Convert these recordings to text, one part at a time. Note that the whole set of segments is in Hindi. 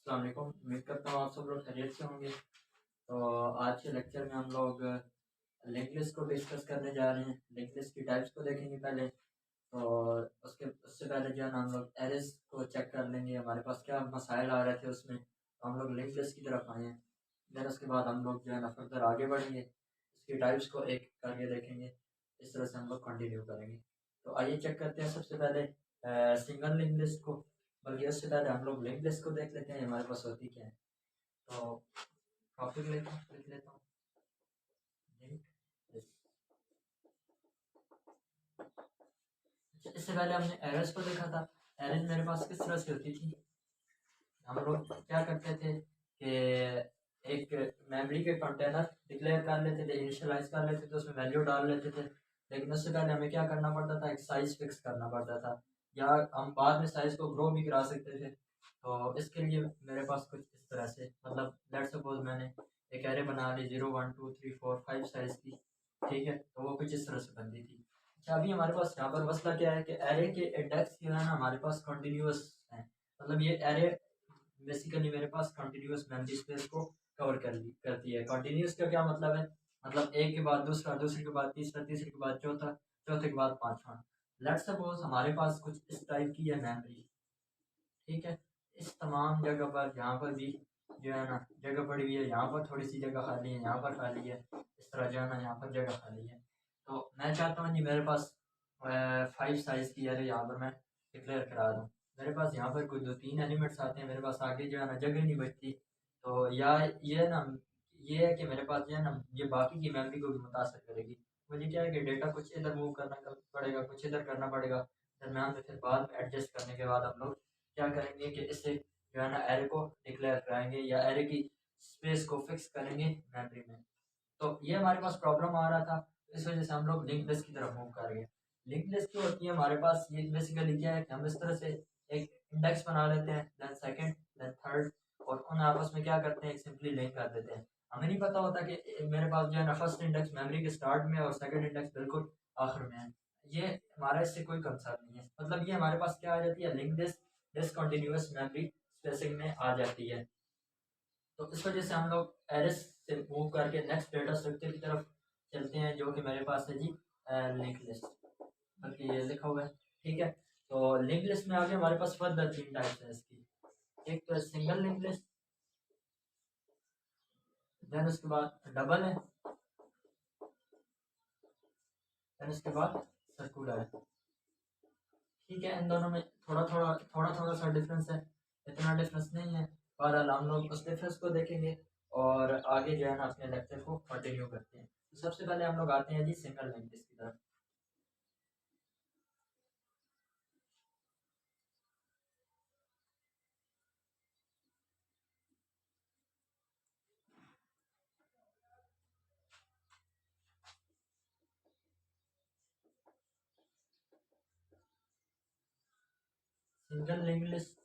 अस्सलाम वालेकुम। उम्मीद करता हूँ आप सब लोग खैरियत से होंगे। तो आज के लेक्चर में हम लोग लिंक लिस्ट को डिस्कस करने जा रहे हैं। लिंक लिस्ट की टाइप्स को देखेंगे पहले, तो उससे पहले जो है ना हम लोग एरेज को चेक कर लेंगे, हमारे पास क्या मसाइल आ रहे थे उसमें, तो हम लोग लिंक लिस्ट की तरफ आए हैं। देन उसके बाद हम लोग जो है ना फर्दर आगे बढ़ेंगे, इसकी टाइप्स को एक करके देखेंगे। इस तरह से हम लोग कंटिन्यू करेंगे। तो आइए चेक करते हैं सबसे पहले सिंगल लिंक लिस्ट को। बल्कि उससे पहले हम लोग लिंक लिस्ट को देख लेते हैं हमारे पास होती क्या है। तो टॉपिक लिख लेता हूँ, लिंक लिस्ट। अच्छा, इससे पहले हमने एरर्स को देखा था। एरर्स मेरे पास किस तरह से होती थी, हम लोग क्या करते थे कि एक मेमोरी के कंटेनर डिक्लेयर कर लेते थे, इनिशियलाइज कर लेते थे, उसमें वैल्यू डाल लेते थे। लेकिन उससे पहले हमें क्या करना पड़ता था, एक साइज फिक्स करना पड़ता था, या हम बाद में साइज को ग्रो भी करा सकते थे। तो इसके लिए मेरे पास कुछ इस तरह से, मतलब लेट्स सपोज मैंने एक एरे बना ली 0 1 2 3 4 5 साइज की, ठीक है। तो वो कुछ इस तरह से बनती थी। अच्छा, अभी हमारे पास यहाँ पर मसला क्या है कि एरे के इंडेक्स जो है ना हमारे पास कंटिन्यूअस है। मतलब ये एरे बेसिकली मेरे पास कंटिन्यूअस मेमोरी स्पेस को कवर करती है। कंटिन्यूअस का क्या मतलब है, मतलब एक के बाद दूसरा, दूसरे के बाद तीसरा, तीसरे के बाद चौथा, चौथे के बाद पांचवा। लेट्स सपोज हमारे पास कुछ इस टाइप की है मेमोरी, ठीक है। इस तमाम जगह पर जहाँ पर भी जो है ना जगह पड़ी हुई है, यहाँ पर थोड़ी सी जगह खाली है, यहाँ पर खाली है, इस तरह जो है ना यहाँ पर जगह खाली है। तो मैं चाहता हूँ जी मेरे पास 5 साइज की अरे यहाँ पर मैं डिक्लेयर करा दूँ। मेरे पास यहाँ पर कोई 2-3 एलिमेंट्स आते हैं, मेरे पास आगे जो है ना जगह नहीं बचती। तो या ये ना ये है कि मेरे पास जो है ना ये बाकी की मेमोरी को भी मुतासर करेगी। मुझे क्या है कि डेटा कुछ इधर मूव करना पड़ेगा, कुछ इधर करना पड़ेगा। दरम्यान में फिर बाद में एडजस्ट करने के बाद हम लोग क्या करेंगे कि इससे जो है ना एरे को डिक्लेयर कराएंगे या एरे की स्पेस को फिक्स करेंगे मेमोरी में। तो ये हमारे पास प्रॉब्लम आ रहा था, इस वजह से हम लोग लिंक लिस्ट की तरफ मूव कर गए। लिंक लिस्ट जो होती है हमारे पास, ये बेसिकली क्या है कि हम इस तरह से एक इंडेक्स बना लेते हैं, देन सेकंड, देन थर्ड, और उन आपस में क्या करते हैं, एक सिंपली लिंक कर देते हैं। हमें नहीं पता होता कि मेरे पास जो है ना फर्स्ट इंडेक्स मेमोरी के स्टार्ट में और सेकंड इंडेक्स बिल्कुल आखिर में है। ये हमारा इससे कोई कंसर्न नहीं है। मतलब ये हमारे पास क्या आ जाती है, link list discontinuous memory spacing में आ जाती है। तो इस वजह से हम लोग एरेस से मूव करके नेक्स्ट डेटा स्ट्रक्चर की तरफ चलते हैं, जो कि मेरे पास है जी लिंक लिस्ट, बल्कि ये लिखा हुआ है, ठीक है। तो लिंक लिस्ट में आगे हमारे पास फर्दर 3 टाइप्स है इसकी। एक तो सिंगल लिंक लिस्ट, देन उसके बाद डबल है, देन उसके बाद सर्कुलर है, ठीक है। इन दोनों में थोड़ा सा डिफरेंस है, इतना डिफरेंस नहीं है। बहरहाल हम लोग उस डिफरेंस को देखेंगे और आगे जो है ना अपने लेक्चर को कंटिन्यू करते हैं। तो सबसे पहले हम लोग आते हैं जी सिंगल लिंक लिस्ट की तरफ। सिंगल लिंक लिस्ट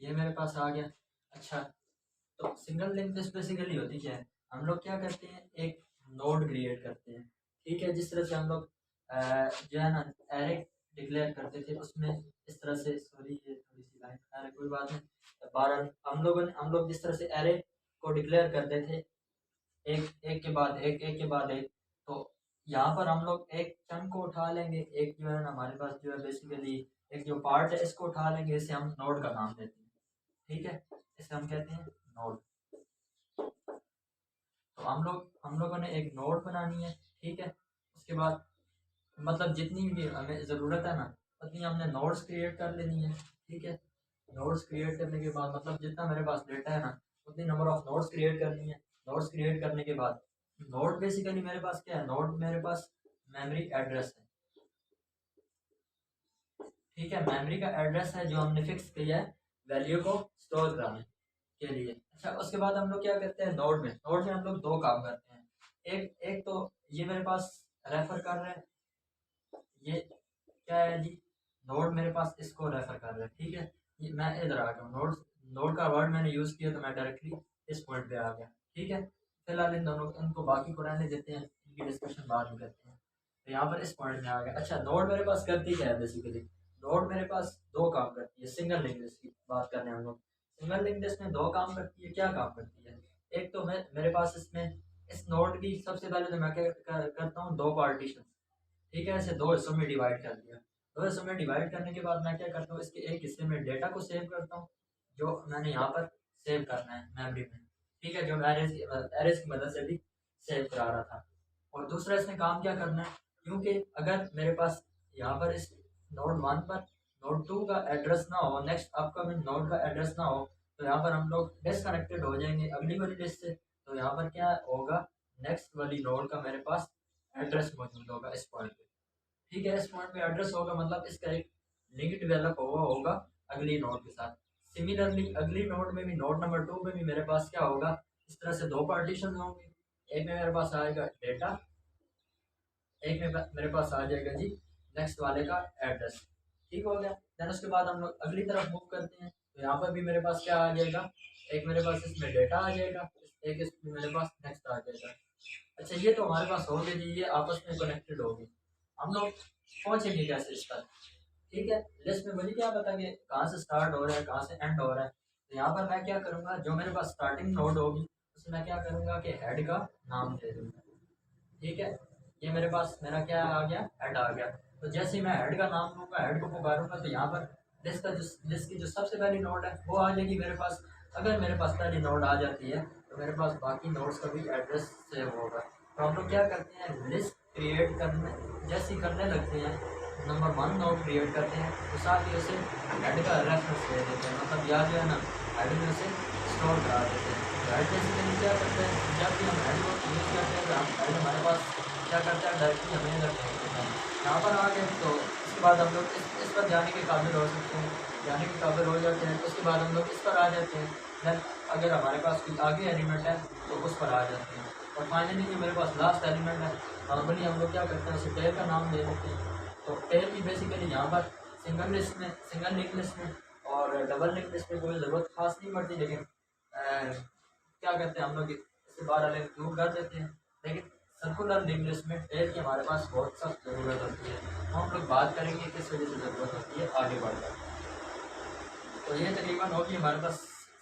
ये मेरे पास आ गया। अच्छा, तो सिंगल लिंक लिस्ट बेसिकली होती क्या है, हम लोग क्या करते हैं, एक नोड क्रिएट करते हैं, ठीक है। जिस तरह से हम लोग जो है ना एरे डिक्लेयर करते थे उसमें इस तरह से, सॉरी ये थोड़ी सी लाइन, अरे कोई बात नहीं। 12 हम लोग जिस तरह से एरे को डिक्लेयर करते थे, एक एक के बाद एक, एक के बाद एक, तो यहाँ पर हम लोग एक चंक को उठा लेंगे, एक जो है ना हमारे पास जो है बेसिकली एक जो पार्ट है इसको उठा लेंगे, इसे हम नोड का नाम देते हैं, ठीक है। इसे हम कहते हैं नोड। तो हम लोगों ने एक नोड बनानी है, ठीक है। उसके बाद मतलब जितनी भी हमें ज़रूरत है ना उतनी हमने नोड्स क्रिएट कर लेनी है, ठीक है। नोड्स क्रिएट करने के बाद मतलब जितना मेरे पास डेटा है ना उतनी नंबर ऑफ नोड्स क्रिएट करनी है। नोड्स क्रिएट करने के बाद नोड बेसिकली मेरे पास क्या है, नोड मेरे पास मेमोरी एड्रेस है, ठीक है। मेमोरी का एड्रेस है जो हमने फिक्स किया है वैल्यू को स्टोर कराने के लिए। अच्छा, उसके बाद हम लोग क्या करते हैं, नोड में हम लोग दो काम करते हैं। एक एक तो ये मेरे पास रेफर कर रहे हैं, ये क्या है जी, नोड मेरे पास इसको रेफर कर रहा है, ठीक है। ये मैं इधर आ गया हूँ, नोड का वर्ड मैंने यूज किया तो मैं डायरेक्टली इस पॉइंट पे आ गया, ठीक है। फिलहाल इन दोनों इनको बाकी को रहने देते हैं, इनकी डिस्कशन बाद में करते हैं। तो यहाँ पर इस पॉइंट में आ गया। अच्छा, नोड मेरे पास करती क्या है बेसिकली, नोड मेरे पास दो काम करती है, सिंगल लिंक लिस्ट की बात कर रहे हैं हम लोग। सिंगल लिंक लिस्ट में दो काम करती है, क्या काम करती है? एक तो मैं मेरे पास इसमें इस नोड की सबसे पहले तो मैं क्या करता हूँ, दो पार्टीशन, ठीक है, ऐसे दो हिस्सों में डिवाइड कर दिया। दो हिस्सों में डिवाइड करने के बाद मैं क्या करता हूँ, इसके एक हिस्से में डेटा को सेव करता हूँ जो मैंने यहाँ पर सेव करना है मेमोरी में, ठीक है, जो मैं एरेज की मदद से भी सेव करा रहा था। और दूसरा इसमें काम क्या करना है, क्योंकि अगर मेरे पास यहाँ पर इस नोड 1 पर नोड 2 का एड्रेस ना हो, नेक्स्ट अपकमिंग नोड का एड्रेस ना हो, तो यहाँ पर हम लोग डिसकनेक्टेड हो जाएंगे अगली वाली लिस्ट से। तो यहाँ पर क्या होगा, नेक्स्ट वाली नोड का मेरे पास एड्रेस मौजूद होगा इस पॉइंट पे, ठीक है। इस पॉइंट पे एड्रेस होगा, मतलब इसका एक लिंक डेवलप हुआ होगा अगली नोड के साथ। सिमिलरली अगली नोड में भी, नोड नंबर 2 में भी मेरे पास क्या होगा, इस तरह से दो पार्टीशन होंगे। एक में मेरे पास आएगा डेटा, एक में मेरे पास आ जाएगा जी नेक्स्ट वाले का एड्रेस, ठीक हो गया। देन उसके बाद हम लोग अगली तरफ मूव करते हैं, तो यहाँ पर भी मेरे पास क्या आ जाएगा, एक मेरे पास इसमें डेटा आ जाएगा, एक इसमें मेरे पास नेक्स्ट आ जाएगा। अच्छा, ये तो हमारे पास हो गया जी, ये आपस में कनेक्टेड होगी। हम लोग पहुंचेंगे कैसे इस पर, ठीक है। लिस्ट में मुझे क्या पता कि कहाँ से स्टार्ट हो रहा है कहाँ से एंड हो रहा है। तो यहाँ पर मैं क्या करूँगा, जो मेरे पास स्टार्टिंग नोड होगी उसमें मैं क्या करूँगा कि हेड का नाम दे दूँगा, ठीक है। ये मेरे पास मेरा क्या आ गया, हेड आ गया। तो जैसे ही मैं हेड का नाम दूंगा, हेड को पुकारूंगा, तो यहाँ पर लिस्ट की जो सबसे पहली नोड है वो आ जाएगी मेरे पास। अगर मेरे पास पहली नोड आ जाती है तो मेरे पास बाकी नोड्स का भी एड्रेस सेव होगा। तो हम लोग क्या करते हैं, लिस्ट क्रिएट करने जैसे ही करने लगते हैं, नंबर 1 नोड क्रिएट करते हैं तो साथ ही उसे हेड का रेफरेंस दे देते हैं, मतलब याद है ना, हेड में उसे स्टोर करा देते हैं। तो हेड बेसिकली क्या करते हैं, जब भी हम हेड को यूज़ करते हैं तो हम हेड हमारे पास क्या करता है, डायरेक्टली हमें रख देता है। यहाँ पर आ गए तो इसके बाद हम लोग इस पर जाने के काबिल हो सकते हैं, जाने के काबिल हो जाते हैं। उसके बाद हम लोग इस पर आ जाते हैं, देन अगर हमारे पास कोई आगे एलिमेंट है तो उस पर आ जाते हैं। और फाइनली जो मेरे पास लास्ट एलिमेंट है, नॉर्मली हम लोग क्या करते हैं, उसे टेल का नाम दे देते हैं। तो टेल की बेसिकली यहाँ पर सिंगल लिस्ट में, सिंगल लिंक लिस्ट में और डबल लिंक लिस्ट में कोई ज़रूरत खास नहीं पड़ती, लेकिन क्या करते हैं हम लोग इससे बाहर लिंक दूर कर देते हैं। लेकिन सर्कुलर लिंक लिस्ट में टेल की हमारे पास बहुत सख्त ज़रूरत होती है। तो हम लोग बात करेंगे किस वजह से ज़रूरत होती है आगे बढ़कर। तो ये तकरीबन होगी हमारे पास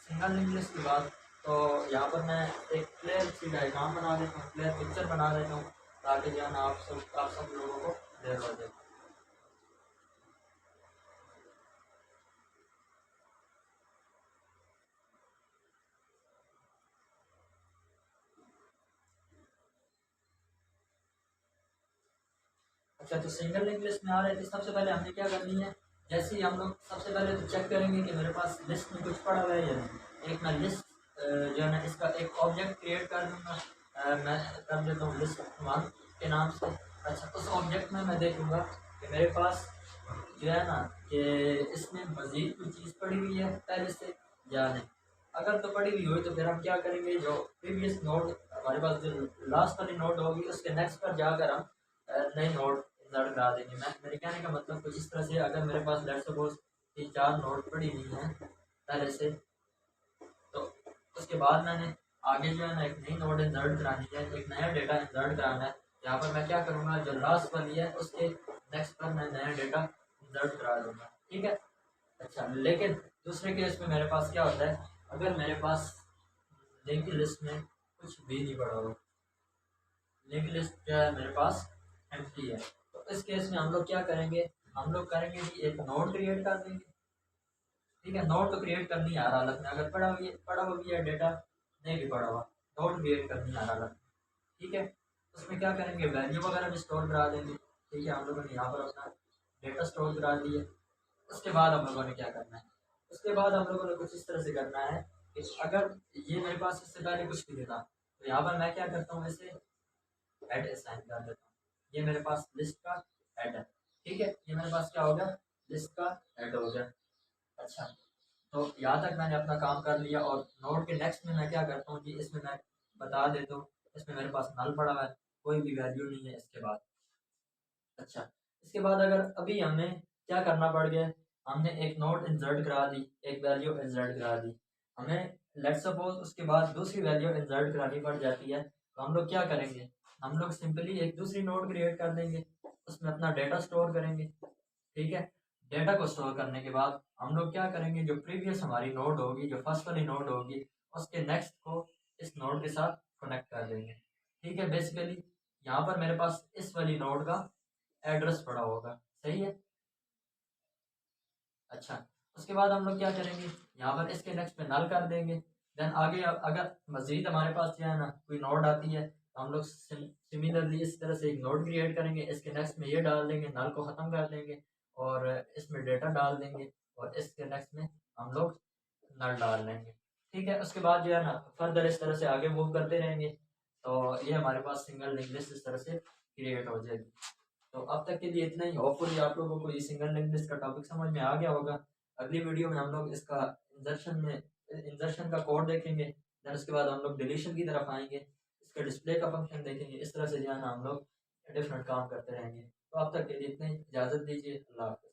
सिंगल लिंक लिस्ट की बात। तो यहाँ पर मैं एक क्लियर सी डायग्राम बना देता हूँ, क्लियर पिक्चर बना देता हूँ, ताकि जो है ना आप सब लोगों को क्लियर हो जाए। अच्छा, तो सिंगल लिंक लिस्ट में आ रहे थे, सबसे पहले हमने क्या करनी है, जैसे ही हम लोग सबसे पहले तो चेक करेंगे कि मेरे पास लिस्ट में कुछ पड़ा हुआ है या नहीं। एक मैं लिस्ट जो है ना इसका एक ऑब्जेक्ट क्रिएट कर दूंगा, मैं कर देता हूँ लिस्ट 1 के नाम से। अच्छा, उस ऑब्जेक्ट में मैं देखूंगा कि मेरे पास जो है ना कि इसमें मज़ीद कोई चीज़ पड़ी हुई है पहले से या नहीं। अगर तो पड़ी हुई हुई तो फिर हम क्या करेंगे, जो प्रीवियस नोड हमारे पास जो लास्ट वाली नोड होगी उसके नेक्स्ट पर जाकर हम नई नोड इंसर्ट करा देंगे। मैं मेरे कहने का मतलब कुछ इस तरह से, अगर मेरे पास लेट्स सपोज 3-4 नोड पड़ी हुई हैं पहले से, तो उसके बाद मैंने आगे जो है ना एक नई नोड इंसर्ट करानी है, एक नया डेटा इंसर्ट कराना है। यहाँ पर मैं क्या करूँगा, जो लास्ट वाली है उसके नेक्स्ट पर मैं नया डेटा इंसर्ट करा दूँगा, ठीक है। अच्छा, लेकिन दूसरे केस में मेरे पास क्या होता है, अगर मेरे पास लिंक लिस्ट में कुछ भी नहीं पड़ा हो, लिंक लिस्ट क्या है मेरे पास एम्प्टी है, तो इस केस में हम लोग क्या करेंगे, हम लोग करेंगे कि एक नोड क्रिएट कर देंगे, ठीक है। नोड तो क्रिएट करनी है हर हालत में, अगर पड़ा हुआ भी है डेटा, नहीं भी पड़ा हुआ, नोड क्रिएट करनी है हर हालत में, ठीक है। उसमें क्या करेंगे, वैल्यू वगैरह भी स्टोर करा देंगे, ठीक है। हम लोगों ने यहाँ पर अपना डेटा स्टोर करा दिया। उसके बाद हम लोगों ने क्या करना है, उसके बाद हम लोगों ने कुछ इस तरह से करना है कि अगर ये मेरे पास इससे पहले कुछ नहीं था, तो यहाँ पर मैं क्या करता हूँ, इसे हेड असाइन कर देता हूँ। ये मेरे पास लिस्ट का हेड है, ठीक है। ये मेरे पास क्या हो गया, लिस्ट का हेड हो गया। अच्छा, तो यहाँ तक मैंने अपना काम कर लिया। और नोड के नेक्स्ट में मैं क्या करता हूँ कि इसमें मैं बता देता हूँ, इसमें मेरे पास नल पड़ा हुआ है, कोई भी वैल्यू नहीं है इसके बाद। अच्छा, इसके बाद अगर अभी हमें क्या करना पड़ गया, हमने एक नोड इंसर्ट करा दी, एक वैल्यू इंसर्ट करा दी, हमें लेट्स सपोज उसके बाद दूसरी वैल्यू इंसर्ट करानी पड़ जाती है, तो हम लोग क्या करेंगे, हम लोग सिंपली एक दूसरी नोड क्रिएट कर देंगे, उसमें अपना डेटा स्टोर करेंगे, ठीक है। डेटा को स्टोर करने के बाद हम लोग क्या करेंगे, जो प्रीवियस हमारी नोड होगी, जो फर्स्ट वाली नोड होगी, उसके नेक्स्ट को इस नोड के साथ कनेक्ट कर देंगे। ठीक है, बेसिकली यहाँ पर मेरे पास इस वाली नोड का एड्रेस पड़ा होगा, सही है। अच्छा, उसके बाद हम लोग क्या करेंगे, यहाँ पर इसके नेक्स्ट पे नल कर देंगे। देन आगे अगर मजीद हमारे पास जो है ना कोई नोड आती है तो हम लोग सिमिलरली इस तरह से एक नोड क्रिएट करेंगे, इसके नेक्स्ट में ये डाल देंगे, नल को ख़त्म कर देंगे और इसमें डेटा डाल देंगे और इसके नेक्स्ट में हम लोग नल डाल लेंगे। ठीक है, उसके बाद जो है ना फर्दर इस तरह से आगे मूव करते रहेंगे तो ये हमारे पास सिंगल लिंक लिस्ट इस तरह से क्रिएट हो जाएगी। तो अब तक के लिए इतना ही। होपफुली आप लोगों को ये सिंगल लिंक लिस्ट का टॉपिक समझ में आ गया होगा। अगली वीडियो में हम लोग इसका इंजर्शन का कोड देखेंगे। देन उसके बाद हम लोग डिलीशन की तरफ आएंगे, इसका डिस्प्ले का फंक्शन देखेंगे। इस तरह से जो है ना हम लोग डिफरेंट काम करते रहेंगे। तो अब तक के लिए इतना ही, इजाज़त दीजिए, अल्लाह हाफ़िज़।